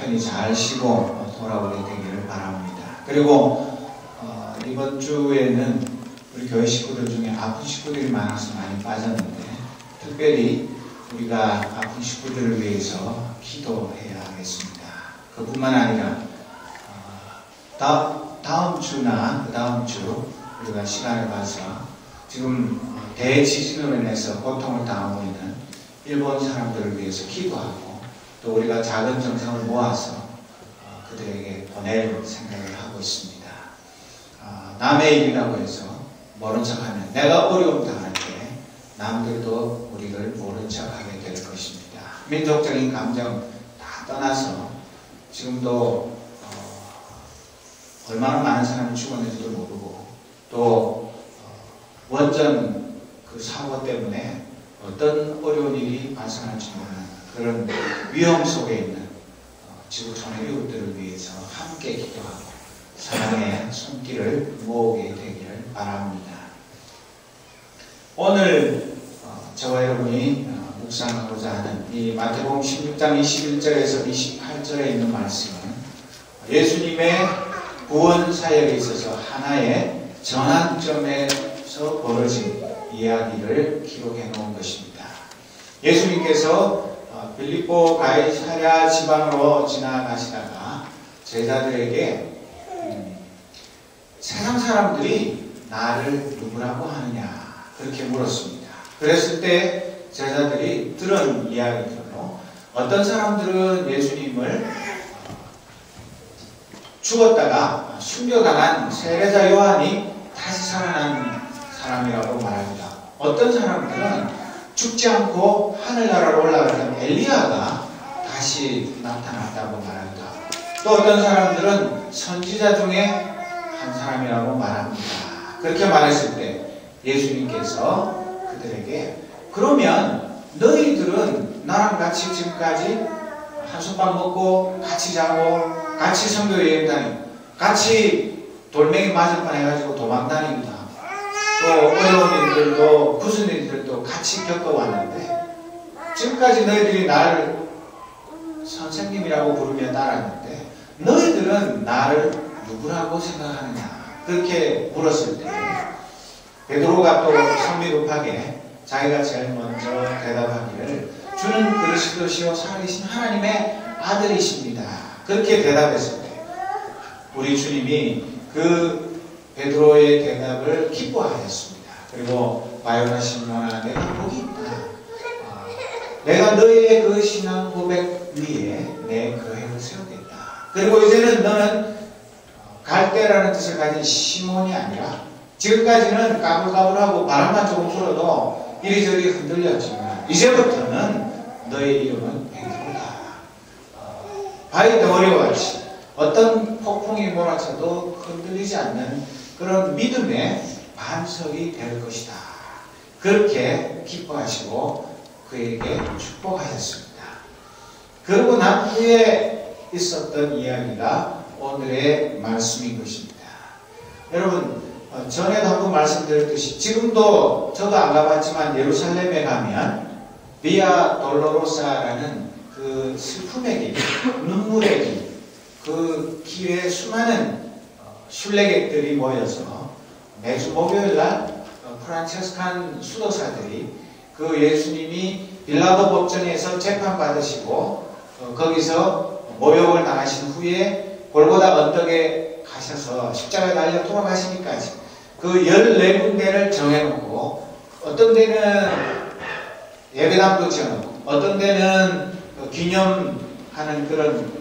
편히 잘 쉬고 돌아오게 되기를 바랍니다. 그리고 이번 주에는 우리 교회 식구들 중에 아픈 식구들이 많아서 많이 빠졌는데 특별히 우리가 아픈 식구들을 위해서 기도해야 하겠습니다. 그뿐만 아니라 다음 주나 그 다음 주 우리가 시간을 봐서 지금 대지진으로 인해서 고통을 당하고 있는 일본 사람들을 위해서 기도하고 또 우리가 작은 정성을 모아서 그들에게 보낼 생각을 하고 있습니다. 남의 일이라고 해서 모른 척하면 내가 어려움 당할 때 남들도 우리를 모른 척하게 될 것입니다. 민족적인 감정 다 떠나서 지금도 얼마나 많은 사람이 죽었는지도 모르고 또 원전 그 사고 때문에 어떤 어려운 일이 발생할지 모르는 그런 위험 속에 있는 지구촌의 이웃들을 위해서 함께 기도하고 사랑의 손길을 모으게 되기를 바랍니다. 오늘 저와 여러분이 묵상하고자 하는 이 마태복음 16장 21절에서 28절에 있는 말씀은 예수님의 구원 사역에 있어서 하나의 전환점에서 벌어진 이야기를 기록해 놓은 것입니다. 예수님께서 빌립보 가이사랴 지방으로 지나가시다가 제자들에게 세상 사람들이 나를 누구라고 하느냐 그렇게 물었습니다. 그랬을 때 제자들이 들은 이야기들로 어떤 사람들은 예수님을 죽었다가 숨겨당한 세례자 요한이 다시 살아난 사람이라고 말합니다. 어떤 사람들은 죽지 않고 하늘나라로 올라갔던 엘리야가 다시 나타났다고 말합니다. 또 어떤 사람들은 선지자 중에 한 사람이라고 말합니다. 그렇게 말했을 때 예수님께서 그들에게 그러면 너희들은 나랑 같이 지금까지 한솥밥 먹고 같이 자고 같이 선교 여행 다니고 같이 돌멩이 맞을 뻔 해가지고 도망 다니기도 하고 또 어려운 일들도 무슨 일들도 같이 겪어왔는데 지금까지 너희들이 나를 선생님이라고 부르며 따랐는데 너희들은 나를 누구라고 생각하느냐 그렇게 물었을 때 베드로가 또 성미급하게 자기가 제일 먼저 대답하기를 주는 그리스도시요 살아계신 하나님의 아들이십니다. 그렇게 대답했을 때 우리 주님이 그 베드로의 대답을 기뻐하였습니다. 그리고 바요나 시몬아 내가 복이 있다. 내가 너의 그 신앙 고백 위에 내 교회를 세우겠다. 그리고 이제는 너는 갈대라는 뜻을 가진 시몬이 아니라 지금까지는 까불까불하고 바람만 조금 불어도 이리저리 흔들렸지만 이제부터는 너의 이름은 베드로다. 바위 덩어리와 같이 어떤 폭풍이 몰아쳐도 흔들리지 않는 그런 믿음의 반석이 될 것이다. 그렇게 기뻐하시고 그에게 축복하셨습니다. 그러고 난 후에 있었던 이야기가 오늘의 말씀인 것입니다. 여러분 전에도 한번 말씀드렸듯이 지금도 저도 안 가봤지만 예루살렘에 가면 비아 돌로로사라는 그 슬픔의 길, 눈물의 길, 그 길에 수많은 순례객들이 모여서 매주 목요일날 프란체스칸 수도사들이 그 예수님이 빌라도 법정에서 재판받으시고 거기서 모욕을 당하신 후에 골고다 언덕에 가셔서 십자가에 달려 돌아가시기까지 그 14군데를 정해놓고 어떤 데는 예배당도 지어놓고 어떤 데는 기념하는 그런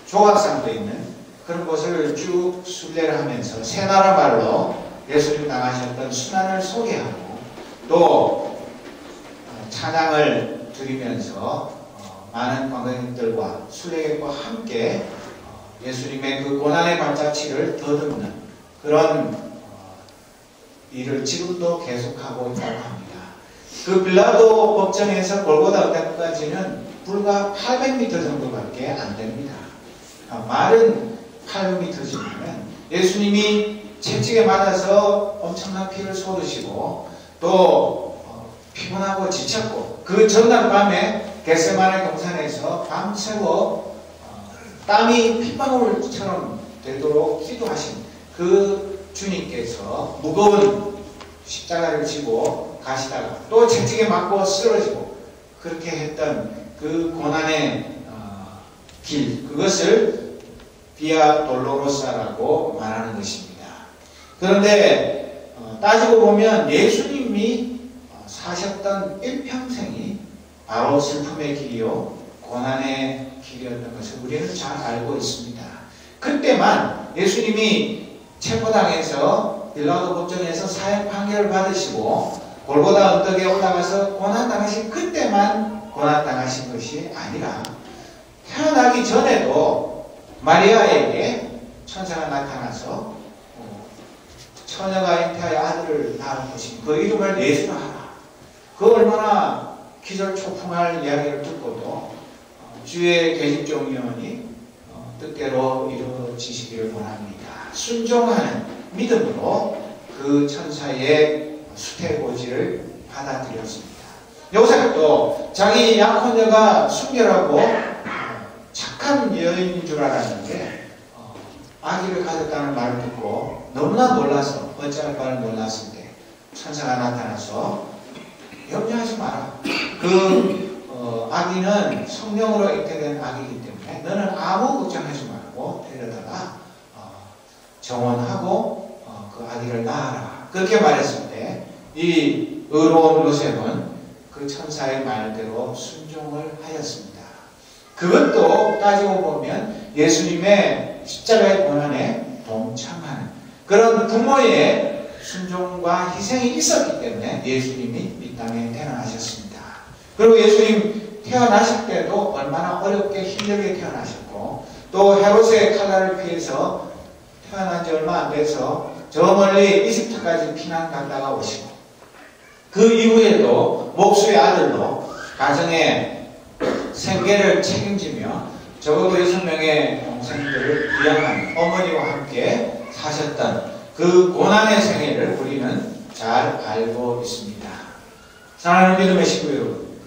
조각상도 있는 그런 곳을 쭉 순례를 하면서 세 나라 말로 예수님 당하셨던 순환을 소개하고 또 찬양을 드리면서 많은 관광객들과 순례객과 함께 예수님의 그 고난의 발자취를 더듬는 그런 일을 지금도 계속하고 있다고 합니다. 그 빌라도 법정에서 골고다 언덕까지는 불과 800m 정도밖에 안 됩니다. 말은 800m지만 예수님이 채찍에 맞아서 엄청난 피를 쏟으시고 또 피곤하고 지쳤고 그 전날 밤에 겟세마네 동산에서 밤새워 땀이 핏방울처럼 되도록 기도하신 그 주님께서 무거운 십자가를 지고 가시다가 또 채찍에 맞고 쓰러지고 그렇게 했던 그 고난의 길, 그것을 비아 돌로로사라고 말하는 것입니다. 그런데 따지고 보면 예수님이 사셨던 일평생이 바로 슬픔의 길이요 고난의 길이었던 것을 우리는 잘 알고 있습니다. 그때만 예수님이 체포당해서 빌라도 법정에서 사형 판결을 받으시고 골고다 언덕에 올라가서 고난당하신 그때만 고난당하신 것이 아니라 태어나기 전에도 마리아에게 천사가 나타나서 처녀가 잉태하여 아들을 낳을 것이니 그 이름을 예수라 하라. 그 얼마나 기절초풍할 이야기를 듣고도 주의 계집종이오니 뜻대로 이루어지시기를 원합니다. 순종하는 믿음으로 그 천사의 수태고지를 받아들였습니다. 요셉도 자기 약혼녀가 순결하고 착한 여인인 줄 알았는데 아기를 가졌다는 말을 듣고 너무나 놀라서 어찌할 바를 몰랐을 때 천사가 나타나서 염려하지 마라. 그 아기는 성령으로 잉태된 아기이기 때문에 너는 아무 걱정하지 말고 데려다가 정원하고 그 아기를 낳아라. 그렇게 말했을 때 이 의로운 요셉은 그 천사의 말대로 순종을 하였습니다. 그것도 따지고 보면 예수님의 십자가의 고난에 동참하는 그런 부모의 순종과 희생이 있었기 때문에 예수님이 이 땅에 태어나셨습니다. 그리고 예수님 태어나실 때도 얼마나 어렵게 힘들게 태어나셨고 또 헤롯의 칼날을 피해서 태어난 지 얼마 안 돼서 저 멀리 이집트까지 피난 갔다가 오시고 그 이후에도 목수의 아들로 가정의 생계를 책임지며 적어도 6명의 동생들을 부양하는 어머니와 함께 사셨던 그 고난의 생애를 우리는 잘 알고 있습니다. 사랑하는 믿음의 식구 여러분,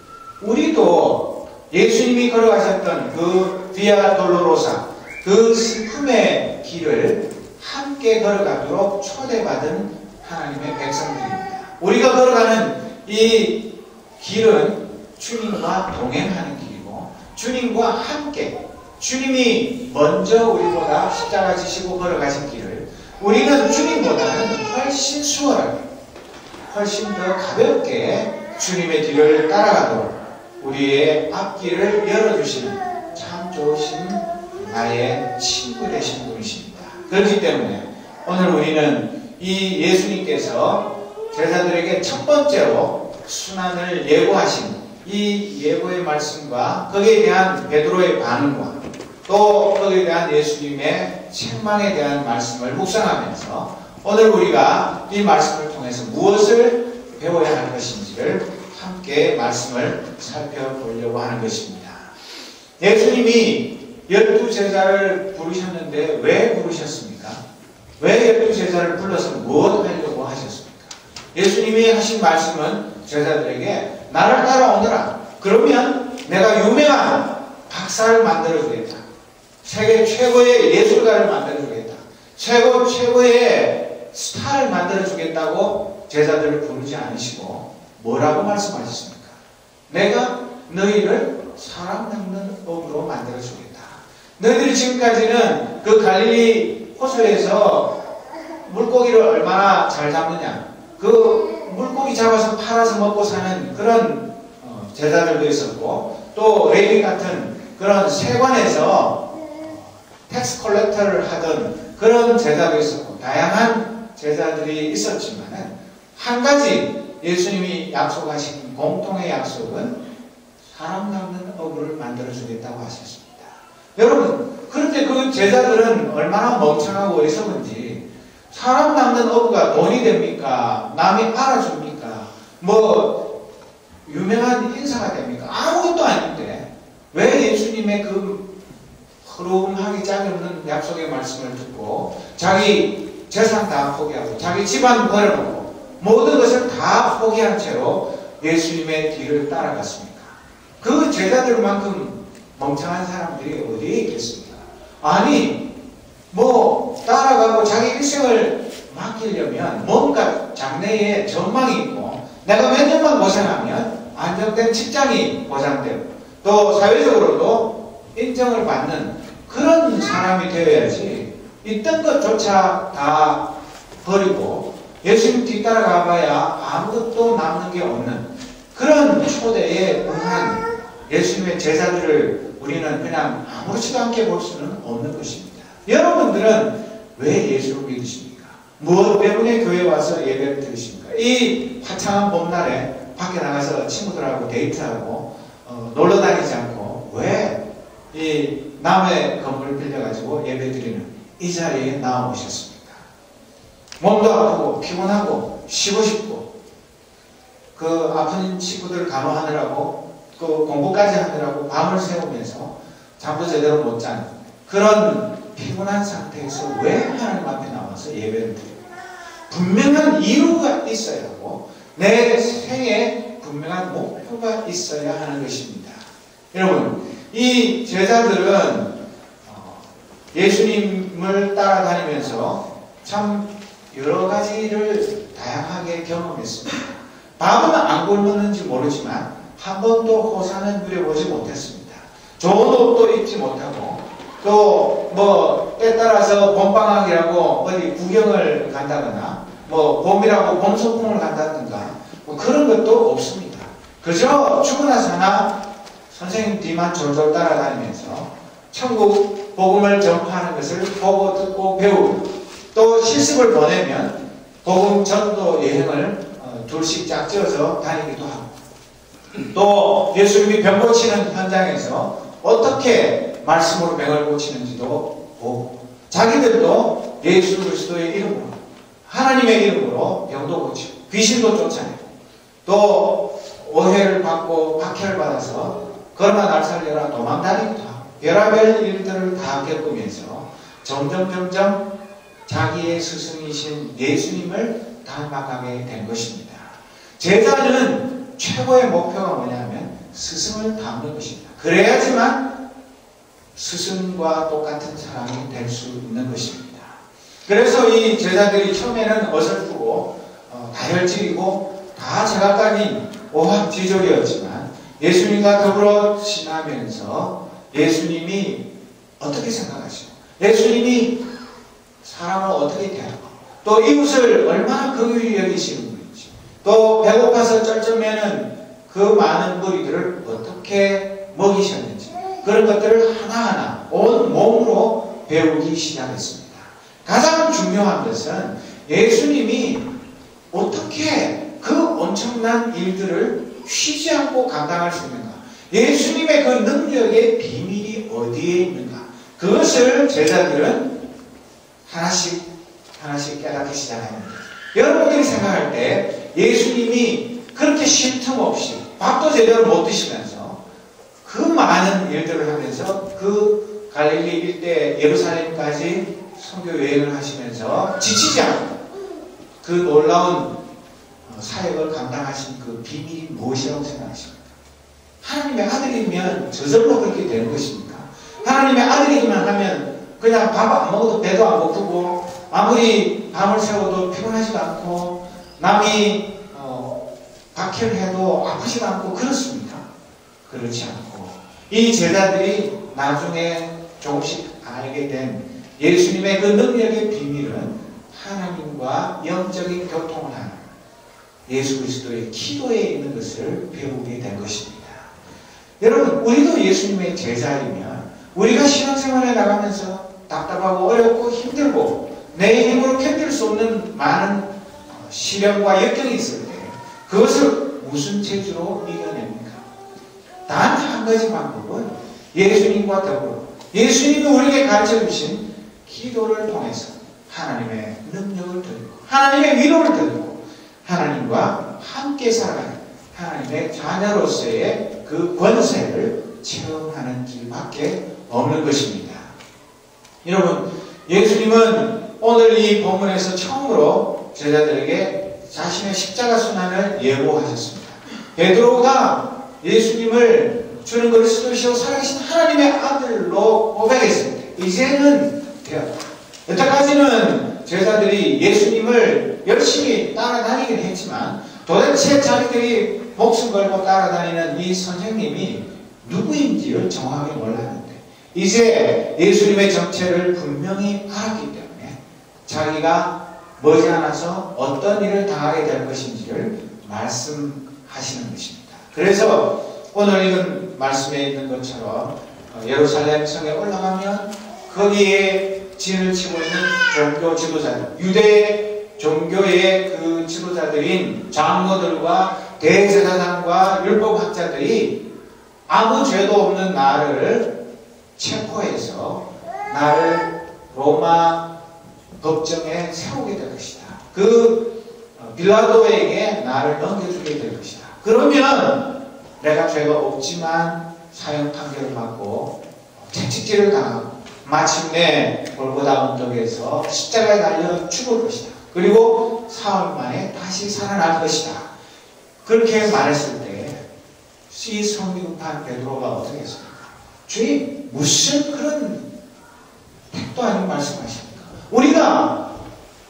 우리도 예수님이 걸어가셨던 그 비아 돌로로사 그 슬픔의 길을 함께 걸어가도록 초대받은 하나님의 백성들입니다. 우리가 걸어가는 이 길은 주님과 동행하는 길이고 주님과 함께 주님이 먼저 우리보다 십자가 지시고 걸어가신 길을 우리는 주님보다는 훨씬 수월하게 훨씬 더 가볍게 주님의 뒤를 따라가도록 우리의 앞길을 열어주시는 참 좋으신 나의 친구 되신 분이십니다. 그렇기 때문에 오늘 우리는 이 예수님께서 제자들에게 첫 번째로 순환을 예고하신 이 예고의 말씀과 거기에 대한 베드로의 반응과 또 거기에 대한 예수님의 책망에 대한 말씀을 묵상하면서 오늘 우리가 이 말씀을 통해서 무엇을 배워야 할 것인지를 함께 말씀을 살펴보려고 하는 것입니다. 예수님이 12제자를 부르셨는데 왜 부르셨습니까? 왜 12제자를 불러서 무엇 하려고 하셨습니까? 예수님이 하신 말씀은 제자들에게 나를 따라오너라. 그러면 내가 유명한 박사를 만들어주겠다. 세계 최고의 예술가를 만들어주겠다. 최고의 스타를 만들어주겠다고 제자들을 부르지 않으시고 뭐라고 말씀하셨습니까? 내가 너희를 사람 낚는 업으로 만들어주겠다. 너희들이 지금까지는 그 갈릴리 호수에서 물고기를 얼마나 잘 잡느냐. 그 물고기 잡아서 팔아서 먹고 사는 그런 제자들도 있었고 또 레위 같은 그런 세관에서 텍스 컬렉터를 하던 그런 제자도 있었고 다양한 제자들이 있었지만 한 가지 예수님이 약속하신 공통의 약속은 사람 낚는 어부를 만들어주겠다고 하셨습니다. 여러분 그런데 그 제자들은 얼마나 멍청하고 어리석은지 사람 낚는 어부가 돈이 됩니까? 남이 알아줍니까? 뭐 유명한 인사가 됩니까? 아무것도 아닌데 왜 예수님의 그 흐름하기 짝이 없는 약속의 말씀을 듣고 자기 재산 다 포기하고 자기 집안 버려놓고 모든 것을 다 포기한 채로 예수님의 뒤를 따라갔습니까? 그 제자들만큼 멍청한 사람들이 어디에 있겠습니까? 아니 뭐 따라가고 자기 일생을 맡기려면 뭔가 장래에 전망이 있고 내가 몇 년만 고생하면 안정된 직장이 보장되고 또 사회적으로도 인정을 받는 그런 사람이 되어야지 있던 것조차 다 버리고 예수님 뒤따라가 봐야 아무것도 남는 게 없는 그런 초대에 응한 예수님의 제자들을 우리는 그냥 아무렇지도 않게 볼 수는 없는 것입니다. 여러분들은 왜 예수를 믿으십니까? 무엇 때문에 교회에 와서 예배를 드리십니까? 이 화창한 봄날에 밖에 나가서 친구들하고 데이트하고 놀러 다니지 않고 왜 이 남의 건물을 빌려가지고 예배 드리는 이 자리에 나와오셨습니까? 몸도 아프고 피곤하고 쉬고 싶고 그 아픈 친구들 간호하느라고 그 공부까지 하느라고 밤을 새우면서 잠도 제대로 못 자는 그런 피곤한 상태에서 왜 하나님 앞에 나와서 예배를 드립니까? 분명한 이유가 있어야 하고 내 생에 분명한 목표가 있어야 하는 것입니다. 여러분, 이 제자들은 예수님을 따라다니면서 참 여러 가지를 다양하게 경험했습니다. 밥은 안 굶었는지 모르지만 한 번도 호사는 누려보지 못했습니다. 좋은 옷도 입지 못하고 또 뭐 때 따라서 봄방학이라고 어디 구경을 간다거나 뭐 봄이라고 봄소풍을 간다든가 뭐 그런 것도 없습니다. 그저 죽으나 사나 선생님 뒤만 졸졸 따라다니면서 천국 복음을 전파하는 것을 보고 듣고 배우고 또 실습을 보내면 복음 전도 여행을 둘씩 짝지어서 다니기도 하고 또 예수님이 병 고치는 현장에서 어떻게 말씀으로 병을 고치는지도 보고 자기들도 예수 그리스도의 이름으로 하나님의 이름으로 병도 고치고 귀신도 쫓아내고 또 오해를 받고 박해를 받아서 그러나 날 살려라 도망다니기도 하고 별의별 일들을 다 겪으면서 점점 자기의 스승이신 예수님을 닮아가게 된 것입니다. 제자는 최고의 목표가 뭐냐면 스승을 닮는 것입니다. 그래야지만 스승과 똑같은 사람이 될 수 있는 것입니다. 그래서 이 제자들이 처음에는 어설프고 다혈질이고 다 제각각인 오합지졸이었지만 예수님과 더불어 지나면서 예수님이 어떻게 생각하시고 예수님이 사람을 어떻게 대하고 또 이웃을 얼마나 긍휼히 여기시는 분인지 또 배고파서 쩔쩔매는 그 많은 무리들을 어떻게 먹이셨는지 그런 것들을 하나하나 온 몸으로 배우기 시작했습니다. 가장 중요한 것은 예수님이 어떻게 그 엄청난 일들을 쉬지 않고 감당할 수 있는가? 예수님의 그 능력의 비밀이 어디에 있는가? 그것을 제자들은 하나씩 깨닫기 시작합니다. 여러분들이 생각할 때 예수님이 그렇게 쉴 틈 없이 밥도 제대로 못 드시면서 그 많은 일들을 하면서 그 갈릴리 일대 예루살렘까지 선교 여행을 하시면서 지치지 않고 그 놀라운 사역을 감당하신 그 비밀이 무엇이라고 생각하십니까? 하나님의 아들이면 저절로 그렇게 되는 것입니까? 하나님의 아들이기만 하면 그냥 밥 안 먹어도 배도 안 고프고 아무리 밤을 새워도 피곤하지도 않고 남이 박해를 해도 아프지도 않고 그렇습니까? 그렇지 않고 이 제자들이 나중에 조금씩 알게 된 예수님의 그 능력의 비밀은 하나님과 영적인 교통을 하는 예수 그리스도의 기도에 있는 것을 배우게 된 것입니다. 여러분, 우리도 예수님의 제자이면 우리가 신앙생활에 나가면서 답답하고 어렵고 힘들고 내 힘으로 견딜 수 없는 많은 시련과 역경이 있을 때 그것을 무슨 재주로 이겨냅니까? 단 한 가지 방법은 예수님과 더불어 예수님이 우리에게 가르쳐 주신 기도를 통해서 하나님의 능력을 드리고 하나님의 위로를 드리고 하나님과 함께 살아가는 하나님의 자녀로서의 그 권세를 체험하는 길밖에 없는 것입니다. 여러분, 예수님은 오늘 이 본문에서 처음으로 제자들에게 자신의 십자가 순환을 예고하셨습니다. 베드로가 예수님을 주는 그리스도시요 살아계신 하나님의 아들로 고백했을 때 이제는 돼요. 여태까지는 제자들이 예수님을 열심히 따라다니긴 했지만 도대체 자기들이 목숨 걸고 따라다니는 이 선생님이 누구인지를 정확하게 몰랐는데 이제 예수님의 정체를 분명히 알았기 때문에 자기가 머지않아서 어떤 일을 당하게 될 것인지를 말씀하시는 것입니다. 그래서 오늘 읽은 말씀에 있는 것처럼 예루살렘 성에 올라가면 거기에 진을 치고 있는 종교 지도자들, 유대 종교의 그 지도자들인 장로들과 대제사장과 율법학자들이 아무 죄도 없는 나를 체포해서 나를 로마 법정에 세우게 될 것이다. 그 빌라도에게 나를 넘겨주게 될 것이다. 그러면 내가 죄가 없지만 사형 판결을 받고 채찍질을 당하고 마침내 골고다 언덕에서 십자가에 달려 죽을 것이다. 그리고 사흘 만에 다시 살아날 것이다. 그렇게 말했을 때 이 성비급한 베드로가 어떻게 했습니까? 주님, 무슨 그런 택도 아닌 말씀하십니까?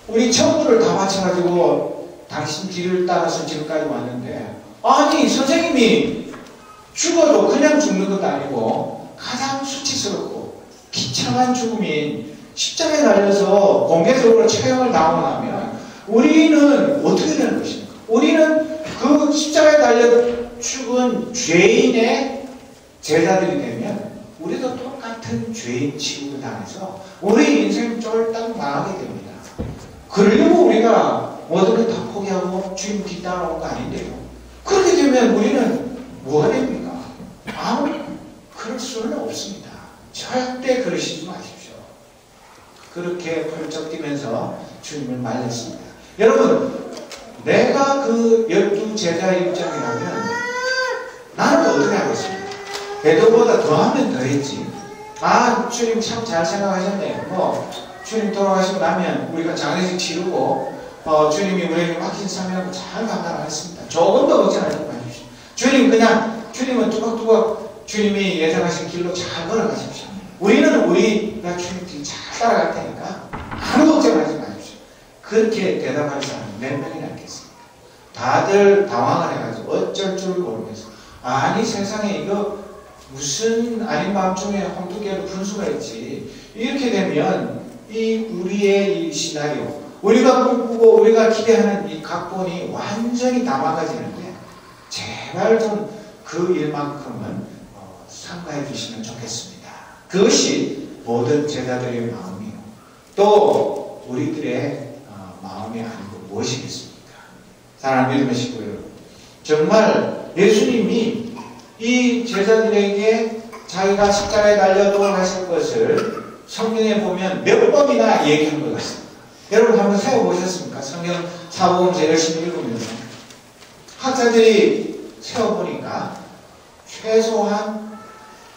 우리 전부를 다 바쳐가지고 당신 길을 따라서 지금까지 왔는데 아니 선생님이 죽어도 그냥 죽는 것도 아니고 가장 수치스럽고 비참한 죽음인 십자가에 달려서 공개적으로 처형을 당하고 나면 우리는 어떻게 되는 것입니까? 우리는 그 십자가에 달려 죽은 죄인의 제자들이 되면 우리도 똑같은 죄인 취급을 당해서 우리 인생 쫄딱 망하게 됩니다. 그러려고 우리가 모든 걸 다 포기하고 주님 뒤따라온 거 아닌데요. 그렇게 되면 우리는 뭐가 됩니까? 그럴 수는 없습니다. 절대 그러시지 마십시오. 그렇게 펄쩍 뛰면서 주님을 말렸습니다. 여러분, 내가 그 12제자의 입장이라면 나는 어떻게 하겠습니까? 베드로보다 더하면 더했지. 주님 참 잘 생각하셨네. 주님 돌아가시고 나면 우리가 장례식 치르고 주님이 우리에게 맡긴 사명을 잘 감당하겠습니다. 조금 더 걱정하지 마십시오. 주님은 뚜벅뚜벅 주님이 예정하신 길로 잘 걸어가십시오. 우리가 주님 길 잘 따라갈 테니까 아무 걱정하지 마십시오. 그렇게 대답할 사람이 몇 명이나 있겠습니까? 다들 당황을 해가지고 어쩔 줄 모르면서 아니 세상에 이거 무슨 아닌 밤중에 홍두깨로 분수가 있지. 이렇게 되면 우리의 이 시나리오, 우리가 꿈꾸고 우리가 기대하는 이 각본이 완전히 다 망가지는데 제발 좀 그 일만큼은 삼가해 주시면 좋겠습니다. 그것이 모든 제자들의 마음이요. 또 우리들의 마음이 아니고 무엇이겠습니까? 사랑하는 믿음의 식구 여러분, 정말 예수님이 이 제자들에게 자기가 십자가에 달려 돌아가실 것을 성경에 보면 몇 번이나 얘기한 것 같습니다. 여러분 한번 세워보셨습니까? 성경 사복음서 열심히 읽으면서 학자들이 세워보니까 최소한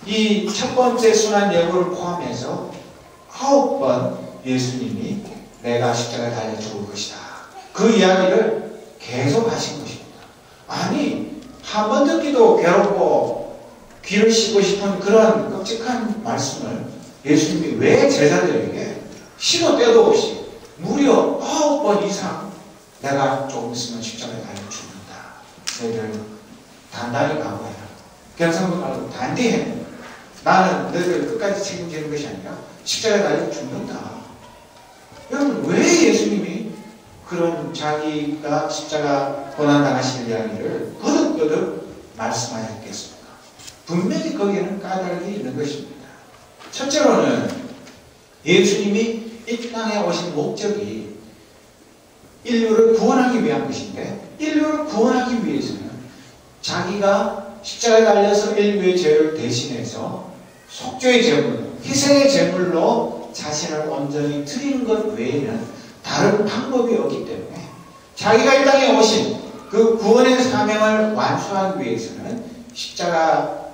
이 첫 번째 순환 예고를 포함해서 9번 예수님이 내가 십자가에 달려 죽을 것이다. 그 이야기를 계속 하신 것입니다. 아니 한 번 듣기도 괴롭고 귀를 씻고 싶은 그런 끔찍한 말씀을 예수님이 왜 제자들에게 시도 때도 없이 무려 9번 이상 내가 조금 있으면 십자가에 달려 죽는다. 너희들 단단히 각오해라. 경상도 말고 단디해. 나는 너희들 끝까지 책임지는 것이 아니라 십자가에 달려 죽는다. 여러분 왜 예수님이 그런 자기가 십자가 고난당하실 이야기를 거듭거듭 말씀하셨겠습니까? 분명히 거기에는 까닭이 있는 것입니다. 첫째로는 예수님이 이 땅에 오신 목적이 인류를 구원하기 위한 것인데 인류를 구원하기 위해서는 자기가 십자가에 달려서 인류의 죄를 대신해서 속죄의 제물, 희생의 제물로 자신을 온전히 드리는 것 외에는 다른 방법이 없기 때문에 자기가 이 땅에 오신 그 구원의 사명을 완수하기 위해서는 십자가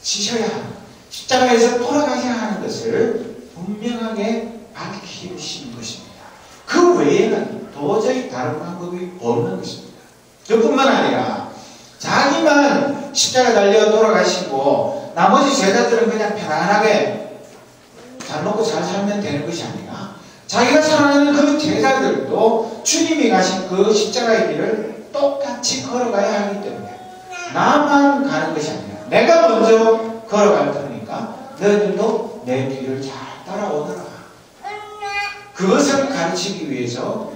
지셔야 하는, 십자가에서 돌아가셔야 하는 것을 분명하게 밝히시는 것입니다. 그 외에는 도저히 다른 방법이 없는 것입니다. 그뿐만 아니라 자기만 십자가에 달려 돌아가시고 나머지 제자들은 그냥 편안하게 잘 먹고 잘 살면 되는 것이 아니라 자기가 사랑하는 그 제자들도 주님이 가신 그 십자가의 길을 똑같이 걸어가야 하기 때문에 나만 가는 것이 아니라 내가 먼저 걸어갈 테니까 너희들도 내 뒤를 잘 따라오너라. 그것을 가르치기 위해서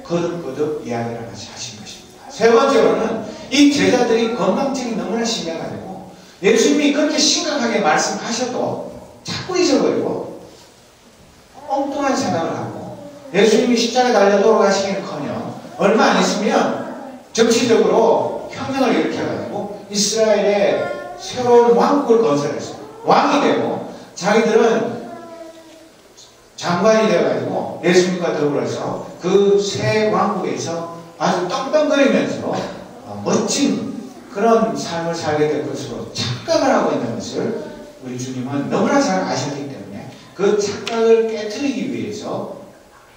거듭거듭 이야기를 하신 것입니다. 세 번째로는 이 제자들이 건망증이 너무나 심해가지고 예수님이 그렇게 심각하게 말씀하셔도 자꾸 잊어버리고 엉뚱한 생각을 하고 예수님이 십자가에 달려 돌아가시기는커녕 얼마 안 있으면 정치적으로 혁명을 일으켜가지고 이스라엘에 새로운 왕국을 건설해서 왕이 되고 자기들은 장관이 되어가지고 예수님과 더불어서 그 새 왕국에서 아주 떵떵거리면서 멋진 그런 삶을 살게 될 것으로 착각을 하고 있는 것을 우리 주님은 너무나 잘 아셨기 때문에 그 착각을 깨트리기 위해서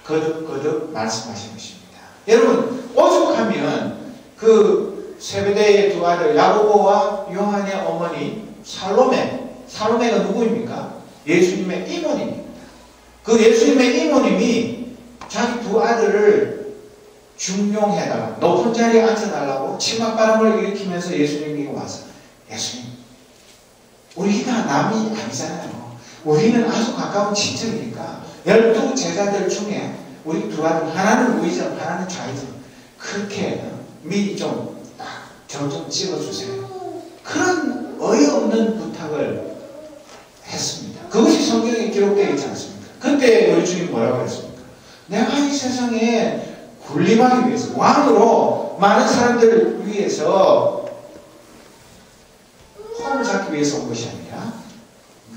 거듭거듭 말씀하신 것입니다. 여러분, 오죽하면 그 세베대의 두 아들 야고보와 요한의 어머니 살로메가 누구입니까? 예수님의 이모님입니다. 그 예수님의 이모님이 자기 두 아들을 중용해달라, 높은 자리에 앉혀달라고 치맛바람을 일으키면서 예수님에게 와서, 예수님, 우리가 남이 아니잖아요. 우리는 아주 가까운 친척이니까 12 제자들 중에 우리 두 아들, 하나는 우이점, 하나는 좌이점, 그렇게 미리 좀 딱 저 좀 찍어주세요. 그런 어이없는 부탁을 했습니다. 그것이 성경에 기록되어 있지 않습니까? 그때 우리 주님 뭐라고 했습니까? 내가 이 세상에 군림하기 위해서, 왕으로 많은 사람들을 위해서 폼을 잡기 위해서 온 것이 아니라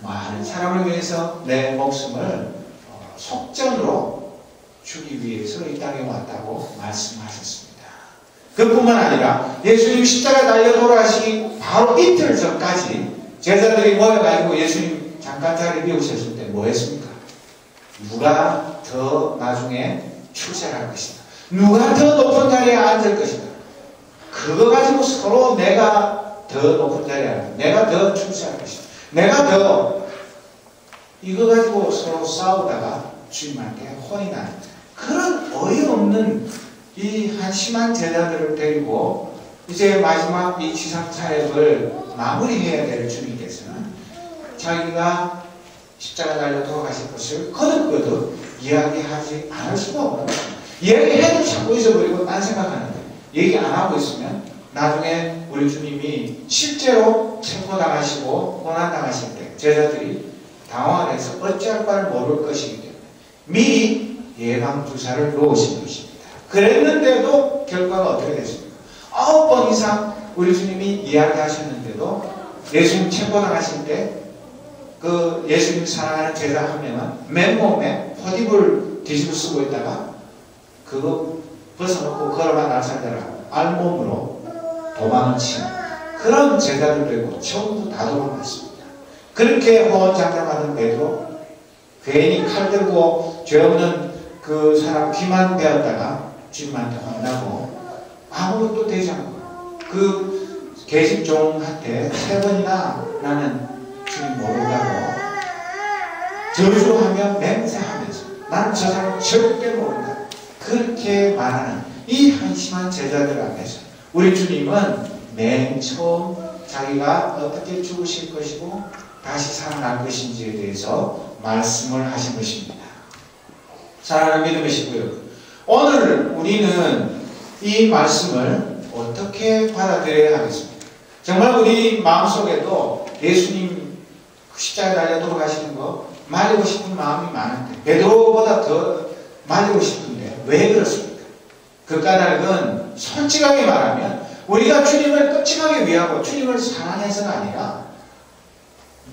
많은 사람을 위해서 내 목숨을 속전으로 주기 위해서 이 땅에 왔다고 말씀하셨습니다. 그뿐만 아니라 예수님 십자가에 달려 돌아가시기 바로 이틀 전까지 제자들이 모여가지고 예수님 잠깐 자리 비우셨을 때 뭐 했습니까? 누가 더 나중에 출세할 것이다. 누가 더 높은 자리에 앉을 것이다. 그거 가지고 서로 내가 더 높은 자리에 앉아, 내가 더 출세할 것이다. 내가 더 이거 가지고 서로 싸우다가 주님한테 혼이 나는 그런 어이없는 이 한심한 제자들을 데리고 이제 마지막 이 지상 사역을 마무리해야 될 주님께서는 자기가 십자가 달려 돌아가실 것을 거듭거듭 이야기하지 않을 수가 없는 것입니다. 이야기해도 자꾸 잊어버리고 딴 생각하는데 얘기 안 하고 있으면 나중에 우리 주님이 실제로 체포당하시고 고난당하실 때 제자들이 당황을 해서 어찌할 바를 모를 것이기 때문에 미리 예방주사를 놓으신 것입니다. 그랬는데도 결과가 어떻게 됐습니까? 9번 이상 우리 주님이 이야기하셨는데도 예수님 체포당하실 때 그 예수님 사랑하는 제자 한 명은 맨몸에 헛입을 뒤집어 쓰고 있다가 그거 벗어놓고 걸어가 나서더라 알몸으로 도망을 치는 그런 제자들 되고 전부 다 도망갔습니다. 그렇게 호언장담하던 베드로 괜히 칼 들고 죄 없는 그 사람 귀만 베었다가 주님한테 혼나고 아무것도 되지 않고 그 계집종한테 3번이나 나는 주님 모른다고 저주하며 맹세하면서 나는 저 사람 절대 모른다 그렇게 말하는 이 한심한 제자들 앞에서 우리 주님은 맨 처음 자기가 어떻게 죽으실 것이고 다시 살아날 것인지에 대해서 말씀을 하신 것입니다. 사랑하는 믿음의 식구들, 오늘 우리는 이 말씀을 어떻게 받아들여야 하겠습니까? 정말 우리 마음속에도 예수님 십자가에 달려 돌아가시는 거 말리고 싶은 마음이 많은데 베드로보다 더 말리고 싶은데 왜 그렇습니까? 그 까닭은 솔직하게 말하면 우리가 주님을 끝임하기 위하고 주님을 사랑해서가 아니라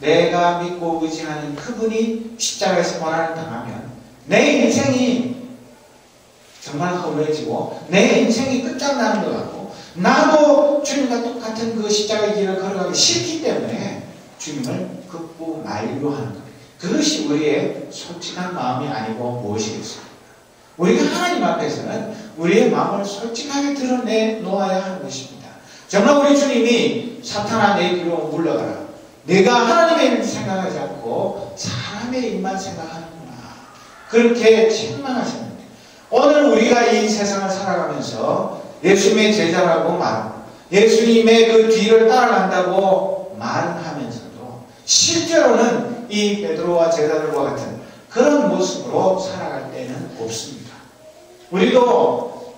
내가 믿고 의지하는 그분이 십자가에서 고난을 당하면 내 인생이 정말 허무해지고 내 인생이 끝장나는 것 같고 나도 주님과 똑같은 그 십자가의 길을 걸어가기 싫기 때문에 주님을 극구 만류하는 것. 그것이 우리의 솔직한 마음이 아니고 무엇이겠습니까? 우리가 하나님 앞에서는 우리의 마음을 솔직하게 드러내 놓아야 하는 것입니다. 정말 우리 주님이 사탄아 내 뒤로 물러가라. 내가 하나님의 일을 생각하지 않고 사람 남의 입만 생각하는구나. 그렇게 책망하셨는데 오늘 우리가 이 세상을 살아가면서 예수님의 제자라고 말하고 예수님의 그 뒤를 따라간다고 말하면서도 실제로는 이 베드로와 제자들과 같은 그런 모습으로 살아갈 때는 없습니다. 우리도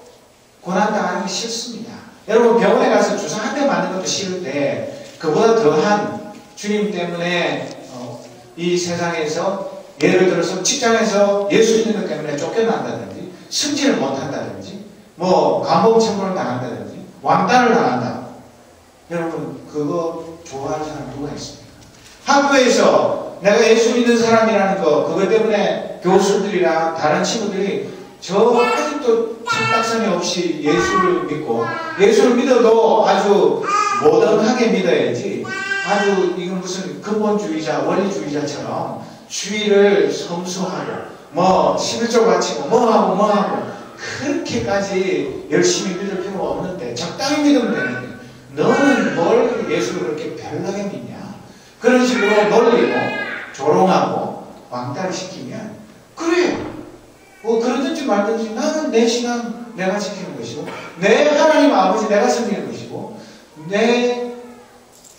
고난당하는 게 싫습니다. 여러분 병원에 가서 주사 한 대 맞는 것도 싫은데 그보다 더한 주님 때문에 이 세상에서 예를 들어서 직장에서 예수 믿는 것 때문에 쫓겨난다든지 승진을 못한다든지 뭐 감옥 처분을 당한다든지 왕따를 당한다. 여러분 그거 좋아하는 사람 누가 있습니까? 학교에서 내가 예수 믿는 사람이라는 거 그것 때문에 교수들이랑 다른 친구들이 저 아직도 착각선이 없이 예수를 믿고 예수를 믿어도 아주 모던하게 믿어야지 아주 이건 무슨 근본주의자 원리주의자처럼 주의를 섬수하고 뭐 11조 바치고 뭐하고 그렇게까지 열심히 믿을 필요가 없는데 적당히 믿으면 되는데 너는 뭘 예수를 그렇게 별나게 믿냐 그런 식으로 놀리고 조롱하고 왕따를 시키면 그래 뭐 그러든지 말든지 나는 내 신앙 내가 지키는 것이고 내 하나님 아버지 내가 섬기는 것이고 내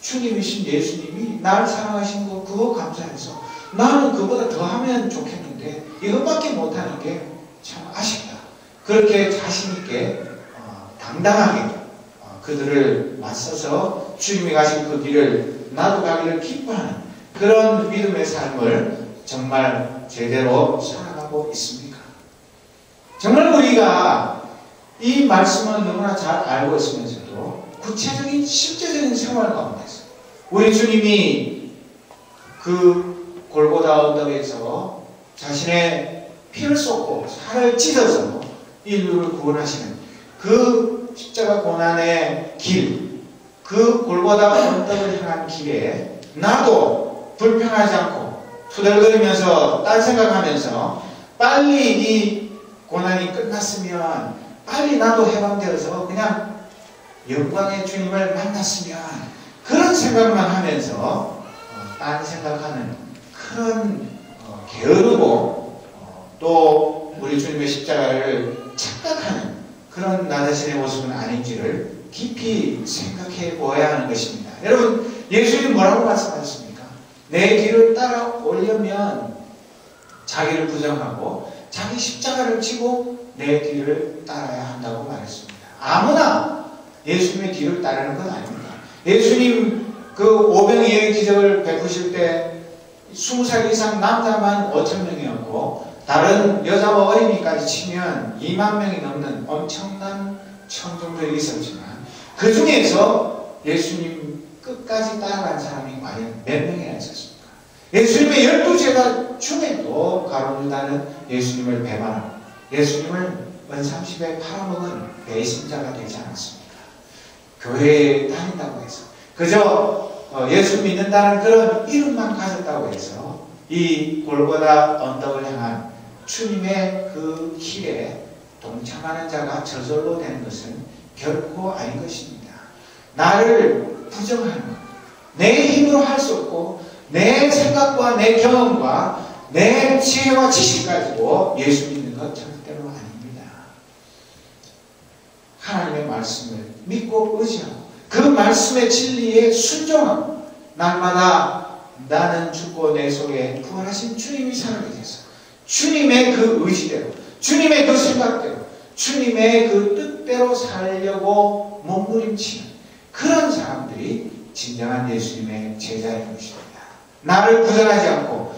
주님이신 예수님이 나를 사랑하신 거 그거 감사해서 나는 그보다 더 하면 좋겠는데 이것밖에 못하는 게 참 아쉽다. 그렇게 자신있게 당당하게 그들을 맞서서 주님이 가신 그 길을 나도 가기를 기뻐하는 그런 믿음의 삶을 정말 제대로 살아가고 있습니까? 정말 우리가 이 말씀은 너무나 잘 알고 있으면서도 구체적인 실제적인 생활 가운데서 우리 주님이 그 골고다 언덕에서 자신의 피를 쏟고 살을 찢어서 인류를 구원하시는 그 십자가 고난의 길, 그 골고다 언덕을 향한 길에 나도 불평하지 않고 투덜거리면서 딴 생각하면서 빨리 이 고난이 끝났으면 빨리 나도 해방되어서 그냥 영광의 주님을 만났으면 그런 생각만 하면서 딴 생각하는 그런 게으르고 또 우리 주님의 십자가를 착각하는 그런 나 자신의 모습은 아닌지를 깊이 생각해 보아야 하는 것입니다. 여러분 예수님 뭐라고 말씀하셨습니까? 내 길을 따라오려면 자기를 부정하고 자기 십자가를 지고 내 뒤를 따라야 한다고 말했습니다. 아무나 예수님의 뒤를 따르는 건 아닙니다. 예수님 그 오병이어의 기적을 베푸실 때 20살 이상 남자만 5,000명이었고 다른 여자와 어린이까지 치면 2만 명이 넘는 엄청난 청중들이 있었지만 그 중에서 예수님 끝까지 따라간 사람이 과연 몇 명이나 있었습니까? 예수님의 12제자 중에도 가룟유다는 예수님을 배반하고 예수님을 은삼십에 팔아먹은 배신자가 되지 않았습니까? 교회에 다닌다고 해서 그저 예수 믿는다는 그런 이름만 가졌다고 해서 이 골고다 언덕을 향한 주님의 그 길에 동참하는 자가 저절로 되는 것은 결코 아닌 것입니다. 나를 부정하는 것, 내 힘으로 할 수 없고 내 생각과 내 경험과 내 지혜와 지식 가지고 예수 믿는 것 절대로 아닙니다. 하나님의 말씀을 믿고 의지하고 그 말씀의 진리에 순종하고 날마다 나는 죽고 내 속에 부활하신 주님이 살아계셔서 주님의 그 의지대로 주님의 그 생각대로 주님의 그 뜻대로 살려고 몸부림치는 그런 사람들이 진정한 예수님의 제자인 것입니다. 나를 부정하지 않고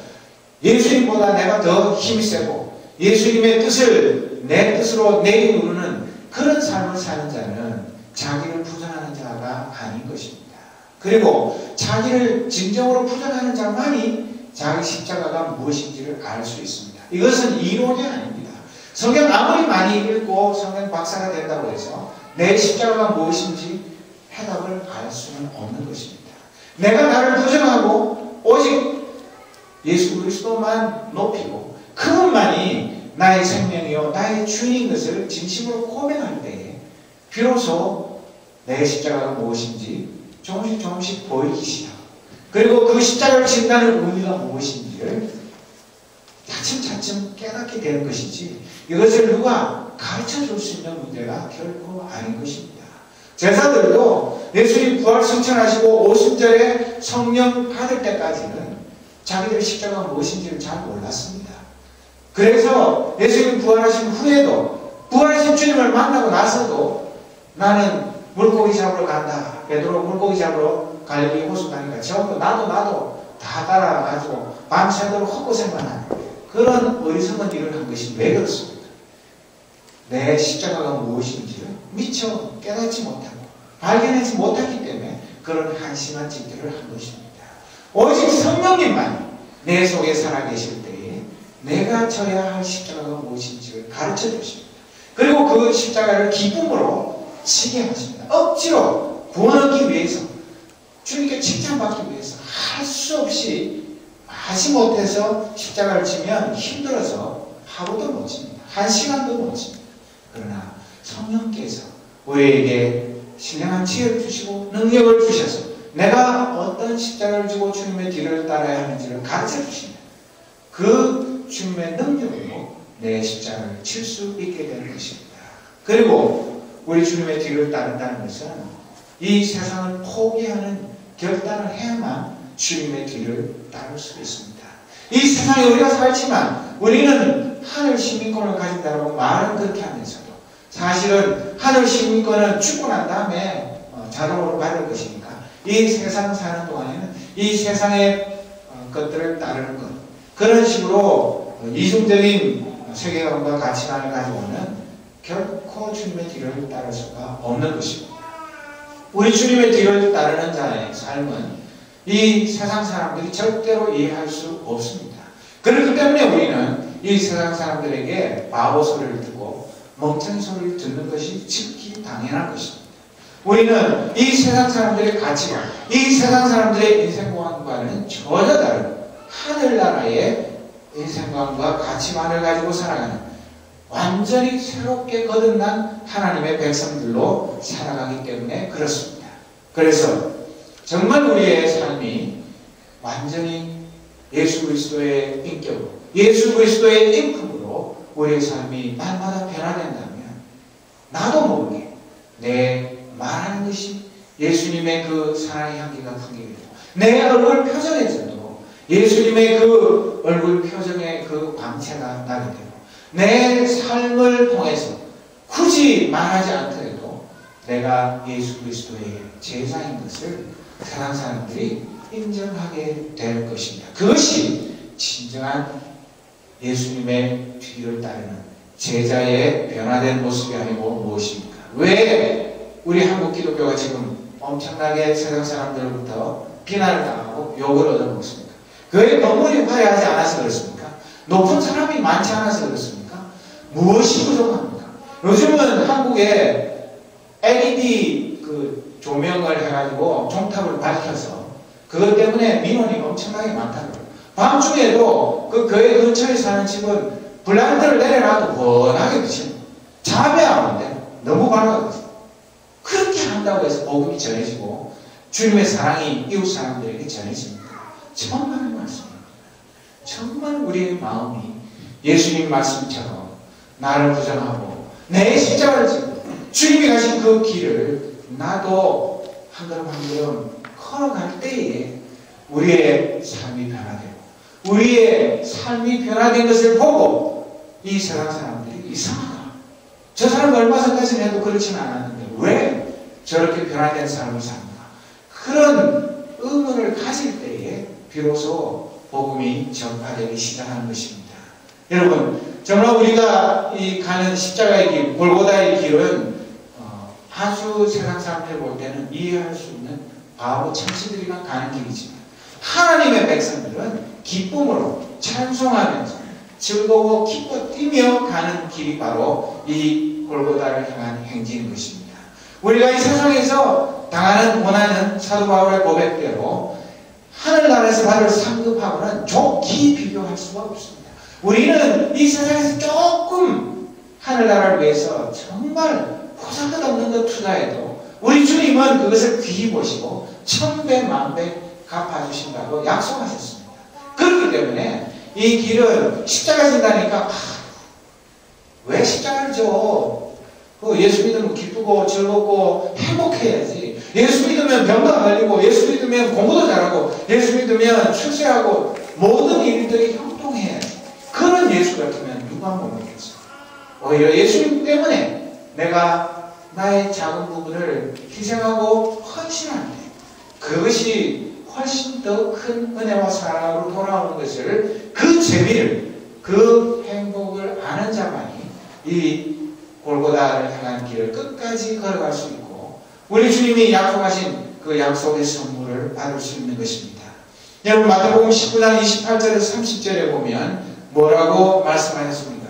예수님보다 내가 더 힘이 세고 예수님의 뜻을 내 뜻으로 내이루는 그런 삶을 사는 자는 자기를 부정하는 자가 아닌 것입니다. 그리고 자기를 진정으로 부정하는 자만이 자기 십자가가 무엇인지를 알 수 있습니다. 이것은 이론이 아닙니다. 성경 아무리 많이 읽고 성경 박사가 된다고 해서 내 십자가가 무엇인지 해답을 알 수는 없는 것입니다. 내가 나를 부정하고 오직 예수 그리스도만 높이고 그분만이 나의 생명이요 나의 주인인 것을 진심으로 고백할 때에 비로소 내 십자가가 무엇인지 조금씩 보이기 시작하고 그리고 그 십자가를 진다는 의미가 무엇인지를 차츰차츰 깨닫게 되는 것이지 이것을 누가 가르쳐 줄 수 있는 문제가 결코 아닌 것입니다. 제사들도 예수님 부활 승천하시고 오순절에 성령 받을 때까지는 자기들의 십자가가 무엇인지를 잘 몰랐습니다. 그래서 예수님 부활하신 후에도 부활하신 주님을 만나고 나서도 나는 물고기 잡으러 간다. 베드로 물고기 잡으러 갈릴리 호수 가니까 전부 나도 다 따라가지고 밤새도록 헛고생만 하는 그런 어리석은 일을 한 것이 왜 그렇습니까? 내 십자가가 무엇인지를 미처 깨닫지 못하고 발견하지 못했기 때문에 그런 한심한 짓들을 한 것입니다. 오직 성령님만 내 속에 살아계실 때에 내가 져야 할 십자가가 무엇인지를 가르쳐 주십니다. 그리고 그 십자가를 기쁨으로 지게 하십니다. 억지로 구원 얻기 위해서 주님께 칭찬받기 위해서 할 수 없이 하지 못해서 십자가를 지면 힘들어서 하루도 못 집니다. 한 시간도 못 집니다. 그러나 성령께서 우리에게 신령한 지혜를 주시고 능력을 주셔서 내가 어떤 십자가를 지고 주님의 뒤를 따라야 하는지를 가르쳐 주십니다. 그 주님의 능력으로 내 십자가를 칠 수 있게 되는 것입니다. 그리고 우리 주님의 뒤를 따른다는 것은 이 세상을 포기하는 결단을 해야만 주님의 뒤를 따를 수 있습니다. 이 세상에 우리가 살지만 우리는 하늘 시민권을 가진다고 말은 그렇게 하면서도 사실은 하늘 시민권은 죽고 난 다음에 자동으로 받을 것이니까 이 세상 사는 동안에는 이 세상의 것들을 따르는 것 그런 식으로 이중적인 세계관과 가치관을 가지고는 결코 주님의 뒤를 따를 수가 없는 것입니다. 우리 주님의 뒤를 따르는 자의 삶은 이 세상 사람들이 절대로 이해할 수 없습니다. 그렇기 때문에 우리는 이 세상 사람들에게 바보 소리를 듣고 멍청이 소리를 듣는 것이 지극히 당연한 것입니다. 우리는 이 세상 사람들의 가치관, 이 세상 사람들의 인생관과는 전혀 다른 하늘나라의 인생관과 가치관을 가지고 살아가는 완전히 새롭게 거듭난 하나님의 백성들로 살아가기 때문에 그렇습니다. 그래서 정말 우리의 삶이 완전히 예수 그리스도의 인격으로 예수 그리스도의 인품으로 우리의 삶이 날마다 변화된다면 나도 모르게 내 말하는 것이 예수님의 그 사랑의 향기가 풍기게 되고 내 얼굴 표정에서도 예수님의 그 얼굴 표정의 그 광채가 나게 되고 내 삶을 통해서 굳이 말하지 않더라도 내가 예수 그리스도의 제자인 것을 세상 사람들이 인정하게 될 것입니다. 그것이 진정한 예수님의 뒤를 따르는 제자의 변화된 모습이 아니고 무엇입니까? 왜 우리 한국 기독교가 지금 엄청나게 세상 사람들로부터 비난을 당하고 욕을 얻어먹습니까? 그의 건물이 화려하지 않아서 그렇습니까? 높은 사람이 많지 않아서 그렇습니까? 무엇이 부족합니까? 요즘은 한국에 LED 그 조명을 해가지고 종탑을 밝혀서 그것 때문에 민원이 엄청나게 많다고요. 밤중에도 그 교회 근처에 사는 집은 블라인드를 내려놔도 훤하게 비치는 잠이 안 오는데 너무 밝아가지고 그렇게 한다고 해서 복음이 전해지고 주님의 사랑이 이웃 사람들에게 전해집니다. 정말 말씀입니다. 정말 우리의 마음이 예수님 말씀처럼 나를 부정하고 내 십자가를 지고 주님이 가신 그 길을 나도 한 걸음 한 걸음 걸어갈 때에 우리의 삶이 변화되고 우리의 삶이 변화된 것을 보고 이 세상 사람들이 이상하다. 저 사람 얼마 전까지는 해도 그렇지는 않았는데 왜 저렇게 변화된 삶을 사는가. 그런 의문을 가질 때에 비로소 복음이 전파되기 시작하는 것입니다. 여러분 정말 우리가 이 가는 십자가의 길, 골고다의 길은 아주 세상 사람들 볼 때는 이해할 수 있는 바보 천치들이만 가는 길이지만 하나님의 백성들은 기쁨으로 찬송하면서 즐거워 기뻐 뛰며 가는 길이 바로 이 골고다를 향한 행진인 것입니다. 우리가 이 세상에서 당하는 고난은 사도 바울의 고백대로 하늘나라에서 받을 상급하고는 좋게 비교할 수가 없습니다. 우리는 이 세상에서 조금 하늘나라를 위해서 정말 보잘것없는 것 투자해도 우리 주님은 그것을 귀히 보시고 천배 만배 갚아주신다고 약속하셨습니다. 그렇기 때문에 이 길은 십자가 진다니까 왜 십자가를 져? 예수 믿으면 기쁘고 즐겁고 행복해야지. 예수 믿으면 병도 안 걸리고, 예수 믿으면 공부도 잘하고, 예수 믿으면 출세하고, 모든 일들이 형통해야지. 그런 예수 같으면 누가 못 믿겠어? 오히려 예수님 때문에 내가 나의 작은 부분을 희생하고 헌신하는데, 그것이 훨씬 더 큰 은혜와 사랑으로 돌아오는 것을, 그 재미를, 그 행복을 아는 자만이 이 골고다를 향한 길을 끝까지 걸어갈 수 있고, 우리 주님이 약속하신 그 약속의 선물을 받을 수 있는 것입니다. 여러분, 마태복음 19장 28절에서 30절에 보면 뭐라고 말씀하셨습니까?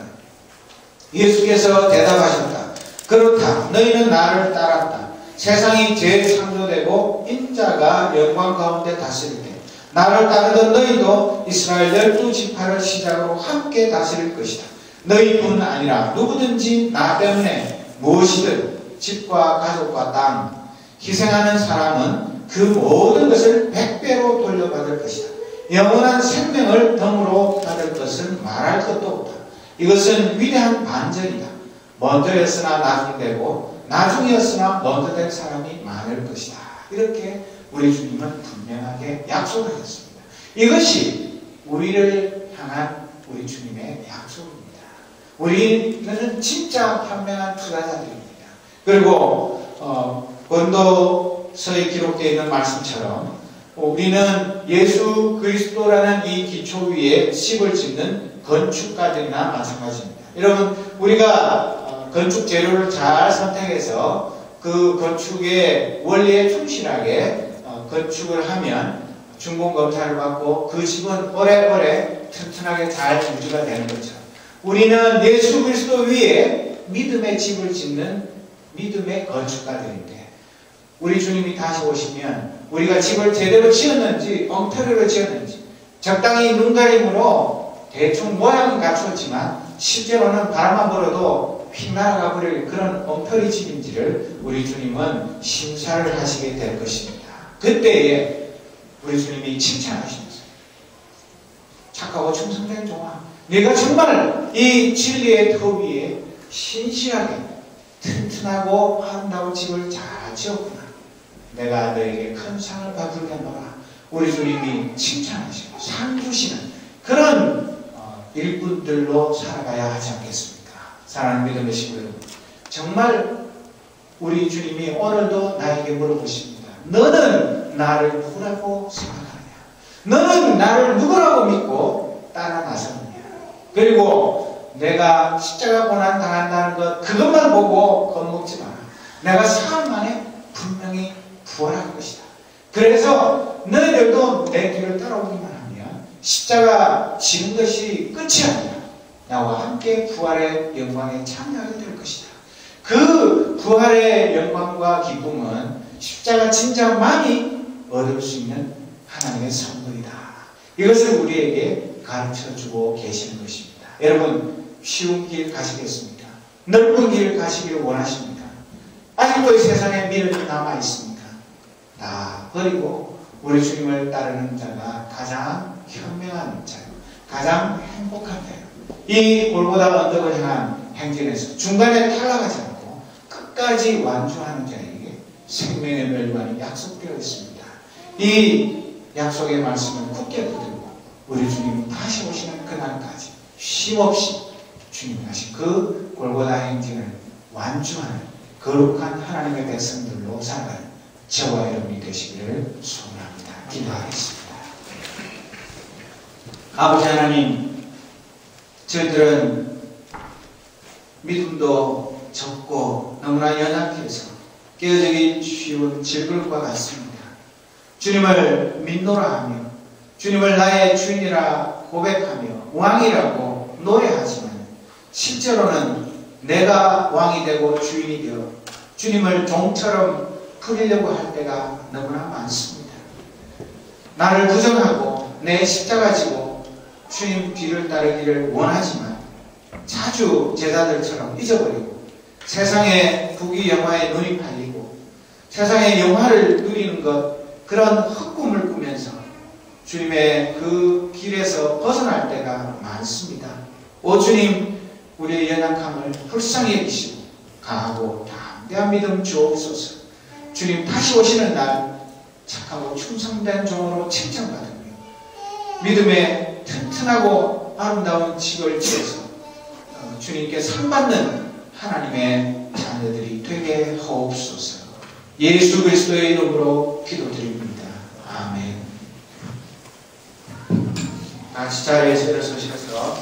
예수께서 대답하셨다. 그렇다. 너희는 나를 따랐다. 세상이 재창조되고 인자가 영광 가운데 다스릴 때 나를 따르던 너희도 이스라엘 12지파를 시작으로 함께 다스릴 것이다. 너희뿐 아니라 누구든지 나 때문에 무엇이든 집과 가족과 땅 희생하는 사람은 그 모든 것을 100배로 돌려받을 것이다. 영원한 생명을 덤으로 받을 것은 말할 것도 없다. 이것은 위대한 반전이다. 먼저였으나 나중되고 나중이었으나 먼저 될 사람이 많을 것이다. 이렇게 우리 주님은 분명하게 약속하셨습니다. 이것이 우리를 향한 우리 주님의 약속입니다. 우리는 진짜 현명한 투자자들입니다. 그리고 고린도서에 기록되어 있는 말씀처럼 우리는 예수 그리스도라는 이 기초 위에 집을 짓는 건축가들이나 마찬가지입니다. 여러분, 우리가 건축 재료를 잘 선택해서 그 건축의 원리에 충실하게 건축을 하면 준공검사를 받고 그 집은 오래오래 튼튼하게 잘 유지가 되는 것처럼, 우리는 예수 그리스도 위에 믿음의 집을 짓는 믿음의 건축가들인데, 우리 주님이 다시 오시면 우리가 집을 제대로 지었는지 엉터리로 지었는지, 적당히 눈가림으로 대충 모양은 갖추었지만 실제로는 바람만 불어도 휙 날아가 버릴 그런 엉터리 집인지를 우리 주님은 심사를 하시게 될 것입니다. 그때에 우리 주님이 칭찬하시면서, 착하고 충성된 종아, 네가 정말 이 진리의 터 위에 신실하게 튼튼하고 아름다운 집을 잘 지었구나. 내가 너에게 큰 상을 받으려노라. 우리 주님이 칭찬하시고 상 주시는 그런 일꾼들로 살아가야 하지 않겠습니까? 사랑하는 믿음의 친구 여러분, 정말 우리 주님이 오늘도 나에게 물어보십니다. 너는 나를 누구라고 생각하느냐? 너는 나를 누구라고 믿고 따라 나섰느냐? 그리고 내가 십자가 고난 당한다는 것, 그것만 보고 겁먹지 마라. 내가 사흘 만에 분명히 부활할 것이다. 그래서 너희들도 내 뒤를 따라오기만 하면 십자가 지는 것이 끝이 아니라 나와 함께 부활의 영광에 참여하게 될 것이다. 그 부활의 영광과 기쁨은 십자가 진자만이 얻을 수 있는 하나님의 선물이다. 이것을 우리에게 가르쳐주고 계시는 것입니다. 여러분, 쉬운 길 가시겠습니까? 넓은 길 가시기를 원하십니까? 아직도 이 세상에 미련이 남아있습니까? 다 버리고 우리 주님을 따르는 자가 가장 현명한 자요, 가장 행복한 자요. 이 골고다 언덕을 향한 행진에서 중간에 탈락하지 않고 끝까지 완주하는 자에게 생명의 멸관이 약속되어 있습니다. 이 약속의 말씀을 굳게 붙들고 우리 주님이 다시 오시는 그날까지 쉼없이 주님이 하신 그 골고다 행진을 완주하는 거룩한 하나님의 백성들로 살아가는 저와 여러분이 되시기를 소원합니다. 기도하겠습니다. 아버지 하나님, 저희들은 믿음도 적고 너무나 연약해서 깨어지기 쉬운 질그릇과 같습니다. 주님을 믿노라 하며 주님을 나의 주인이라 고백하며 왕이라고 노래하지만 실제로는 내가 왕이 되고 주인이 되어 주님을 종처럼 부리려고 할 때가 너무나 많습니다. 나를 부정하고 내 십자가 지고 주님 뒤를 따르기를 원하지만 자주 제자들처럼 잊어버리고 세상의 부귀영화에 눈이 팔리고 세상의 영화를 누리는 것, 그런 헛꿈을 꾸면서 주님의 그 길에서 벗어날 때가 많습니다. 오 주님, 우리의 연약함을 불쌍히 여기시고 강하고 담대한 믿음 주옵소서. 주님 다시 오시는 날 착하고 충성된 종으로 칭찬받으며 믿음의 튼튼하고 아름다운 집을 지어서 주님께 상받는 하나님의 자녀들이 되게 하옵소서. 예수 그리스도의 이름으로 기도드립니다. 아멘. 같이 자리에서 일어서셔서